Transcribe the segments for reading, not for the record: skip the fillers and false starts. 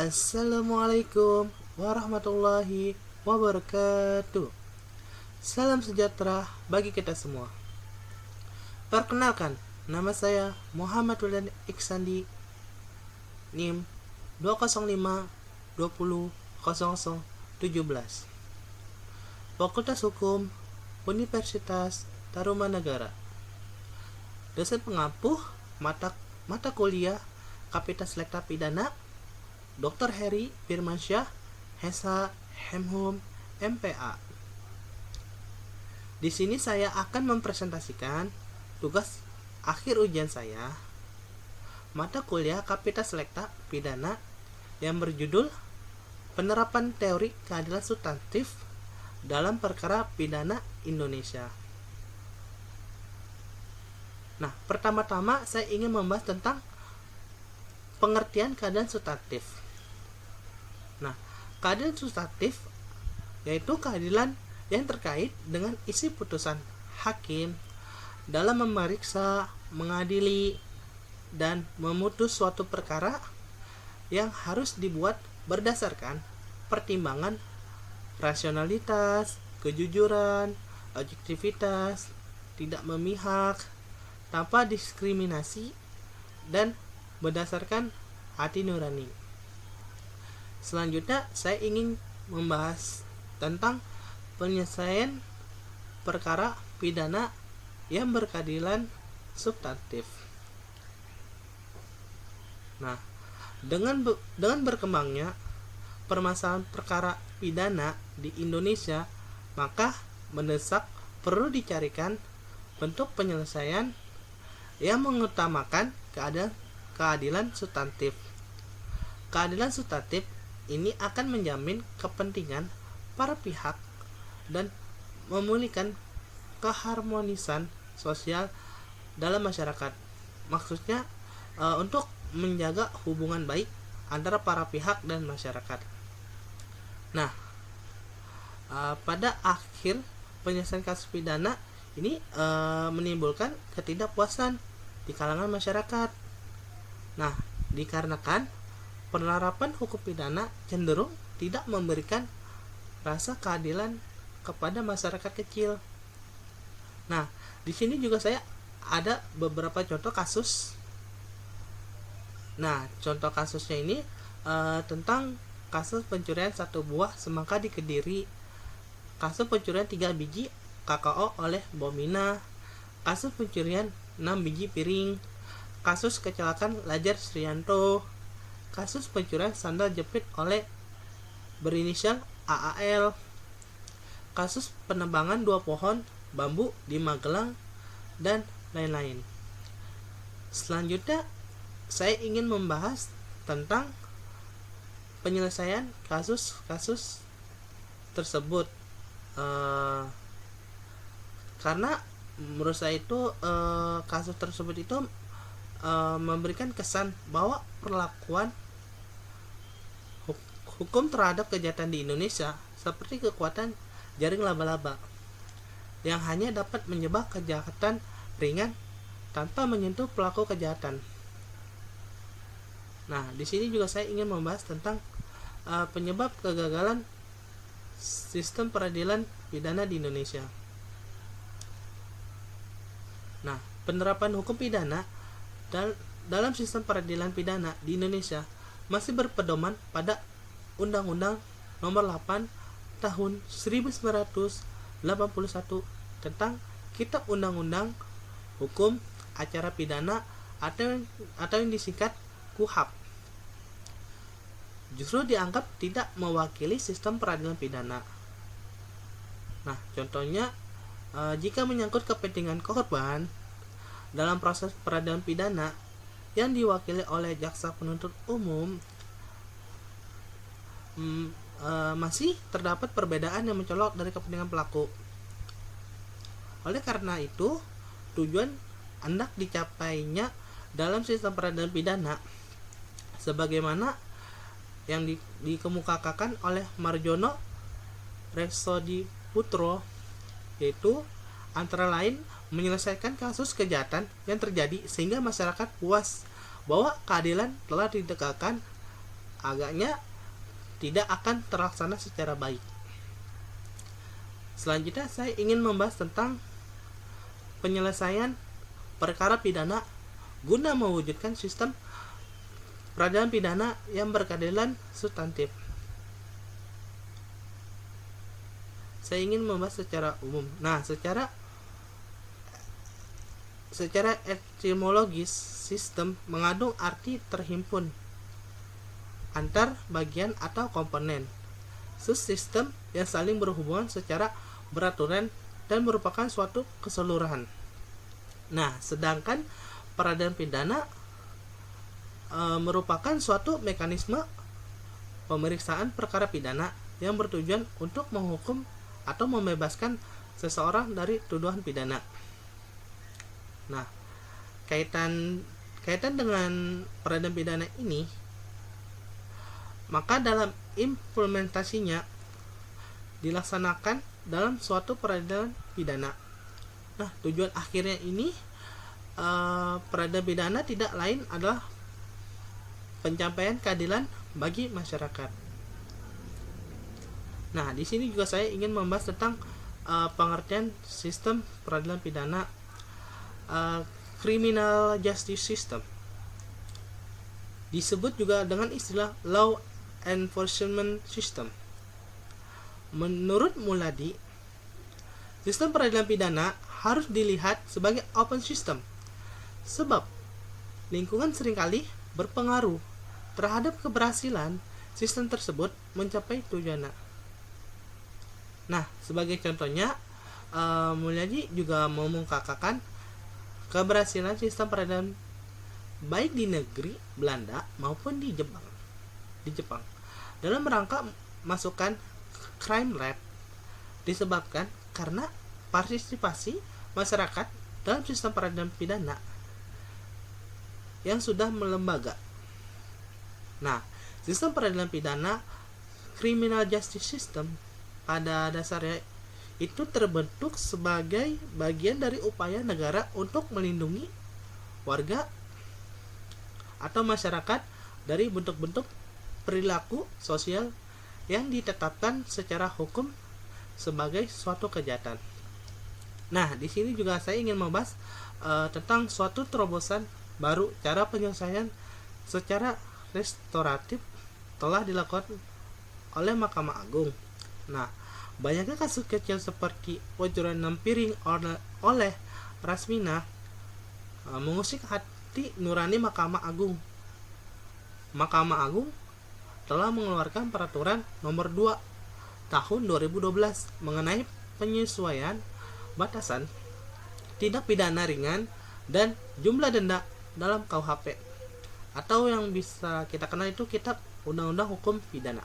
Assalamualaikum warahmatullahi wabarakatuh. Salam sejahtera bagi kita semua. Perkenalkan, nama saya Muhammad Wildan Iksandi, NIM 205 20 0017, Fakultas Hukum Universitas Tarumanagara. Dosen pengampu mata kuliah Kapita Selekta Pidana Dr. Heri Firmansyah, Hesa Hemhum MPA. Di sini saya akan mempresentasikan tugas akhir ujian saya, mata kuliah Kapita Selekta Pidana yang berjudul Penerapan Teori Keadilan Substantif dalam Perkara Pidana Indonesia. Nah, pertama-tama saya ingin membahas tentang pengertian keadilan substantif. Nah, keadilan substantif yaitu keadilan yang terkait dengan isi putusan hakim dalam memeriksa, mengadili, dan memutus suatu perkara yang harus dibuat berdasarkan pertimbangan rasionalitas, kejujuran, objektivitas, tidak memihak, tanpa diskriminasi, dan berdasarkan hati nurani. Selanjutnya saya ingin membahas tentang penyelesaian perkara pidana yang berkeadilan substantif. Nah, dengan berkembangnya permasalahan perkara pidana di Indonesia, maka mendesak perlu dicarikan bentuk penyelesaian yang mengutamakan keadilan substantif. Keadilan substantif ini akan menjamin kepentingan para pihak dan memulihkan keharmonisan sosial dalam masyarakat. Maksudnya untuk menjaga hubungan baik antara para pihak dan masyarakat. Nah, pada akhir penyelesaian kasus pidana ini menimbulkan ketidakpuasan di kalangan masyarakat. Nah, dikarenakan penerapan hukum pidana cenderung tidak memberikan rasa keadilan kepada masyarakat kecil. Nah, di sini juga saya ada beberapa contoh kasus. Nah, contoh kasusnya ini tentang kasus pencurian 1 buah semangka di Kediri, kasus pencurian 3 biji KKO oleh Bomina, kasus pencurian 6 biji piring, kasus kecelakaan Lajar Srianto, kasus pencurian sandal jepit oleh berinisial AAL, kasus penebangan 2 pohon bambu di Magelang, dan lain-lain. Selanjutnya saya ingin membahas tentang penyelesaian kasus-kasus tersebut, karena menurut saya itu kasus tersebut itu memberikan kesan bahwa perlakuan hukum terhadap kejahatan di Indonesia seperti kekuatan jaring laba-laba yang hanya dapat menyebab kejahatan ringan tanpa menyentuh pelaku kejahatan. Nah, di sini juga saya ingin membahas tentang penyebab kegagalan sistem peradilan pidana di Indonesia. Nah, penerapan hukum pidana dalam sistem peradilan pidana di Indonesia masih berpedoman pada Undang-Undang Nomor 8 Tahun 1981 tentang Kitab Undang-Undang Hukum Acara Pidana atau yang disingkat KUHAP. Justru dianggap tidak mewakili sistem peradilan pidana. Nah, contohnya jika menyangkut kepentingan korban dalam proses peradilan pidana yang diwakili oleh jaksa penuntut umum, masih terdapat perbedaan yang mencolok dari kepentingan pelaku. Oleh karena itu, tujuan hendak dicapainya dalam sistem peradilan pidana sebagaimana yang dikemukakan oleh Marjono Resodi Putro, yaitu antara lain menyelesaikan kasus kejahatan yang terjadi sehingga masyarakat puas bahwa keadilan telah ditegakkan agaknya tidak akan terlaksana secara baik. Selanjutnya saya ingin membahas tentang penyelesaian perkara pidana guna mewujudkan sistem peradilan pidana yang berkeadilan substantif. Saya ingin membahas secara umum. Nah, secara etimologis, sistem mengandung arti terhimpun antar bagian atau komponen. Subsistem yang saling berhubungan secara beraturan dan merupakan suatu keseluruhan. Nah, sedangkan peradilan pidana merupakan suatu mekanisme pemeriksaan perkara pidana yang bertujuan untuk menghukum atau membebaskan seseorang dari tuduhan pidana. Nah, kaitan dengan peradilan pidana ini, maka dalam implementasinya dilaksanakan dalam suatu peradilan pidana. Nah, tujuan akhirnya ini peradilan pidana tidak lain adalah pencapaian keadilan bagi masyarakat. Nah, di sini juga saya ingin membahas tentang pengertian sistem peradilan pidana, criminal justice system. Disebut juga dengan istilah law enforcement system. Menurut Muladi, sistem peradilan pidana harus dilihat sebagai open system, sebab lingkungan seringkali berpengaruh terhadap keberhasilan sistem tersebut mencapai tujuannya. Nah, sebagai contohnya, Muladi juga memungkapkan keberhasilan sistem peradilan baik di negeri Belanda maupun di Jepang dalam rangka masukkan crime rate disebabkan karena partisipasi masyarakat dalam sistem peradilan pidana yang sudah melembaga. Nah, sistem peradilan pidana criminal justice system pada dasarnya itu terbentuk sebagai bagian dari upaya negara untuk melindungi warga atau masyarakat dari bentuk-bentuk perilaku sosial yang ditetapkan secara hukum sebagai suatu kejahatan. Nah, di sini juga saya ingin membahas tentang suatu terobosan baru cara penyelesaian secara restoratif telah dilakukan oleh Mahkamah Agung. Nah, banyaknya kasus kecil seperti pencurian 6 piring oleh Rasmina mengusik hati nurani Mahkamah Agung. Mahkamah Agung telah mengeluarkan peraturan nomor 2 tahun 2012 mengenai penyesuaian batasan tindak pidana ringan dan jumlah denda dalam KUHP, atau yang bisa kita kenal itu Kitab Undang-Undang Hukum Pidana.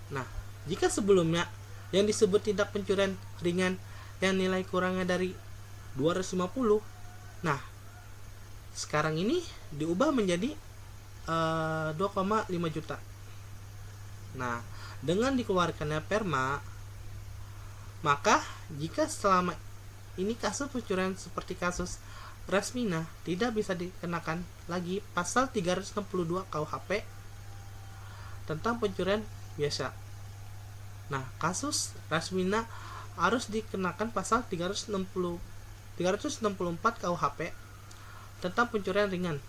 Nah, jika sebelumnya yang disebut tindak pencurian ringan yang nilai kurangnya dari 250, nah sekarang ini diubah menjadi 2,5 juta. Nah, dengan dikeluarkannya Perma, maka jika selama ini kasus pencurian seperti kasus Rasmina tidak bisa dikenakan lagi pasal 362 KUHP tentang pencurian biasa. Nah, kasus Rasmina harus dikenakan pasal 364 KUHP tentang pencurian ringan.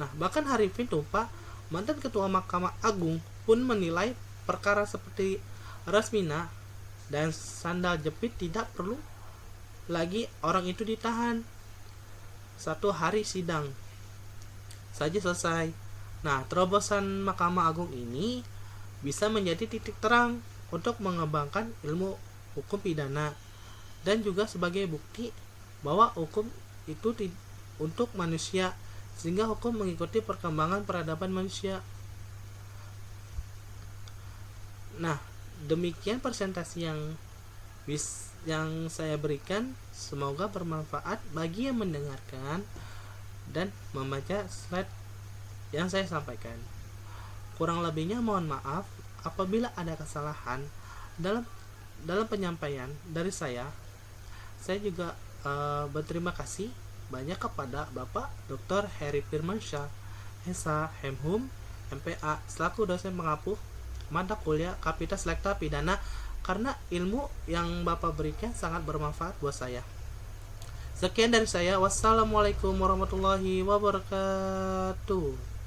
Nah, bahkan Harifin Tumpa, mantan Ketua Mahkamah Agung, pun menilai perkara seperti Rasmina dan sandal jepit tidak perlu lagi orang itu ditahan. 1 hari sidang saja selesai. Nah, terobosan Mahkamah Agung ini bisa menjadi titik terang untuk mengembangkan ilmu hukum pidana dan juga sebagai bukti bahwa hukum itu untuk manusia, sehingga hukum mengikuti perkembangan peradaban manusia. Nah, demikian presentasi yang saya berikan. Semoga bermanfaat bagi yang mendengarkan dan membaca slide yang saya sampaikan. Kurang lebihnya mohon maaf apabila ada kesalahan dalam penyampaian dari saya. Saya juga berterima kasih banyak kepada Bapak Dr. Heri Firmansyah, Hesa Hemhum MPA selaku dosen pengapuh mata kuliah Kapitas Lekta Pidana, karena ilmu yang Bapak berikan sangat bermanfaat buat saya. Sekian dari saya. Wassalamualaikum warahmatullahi wabarakatuh.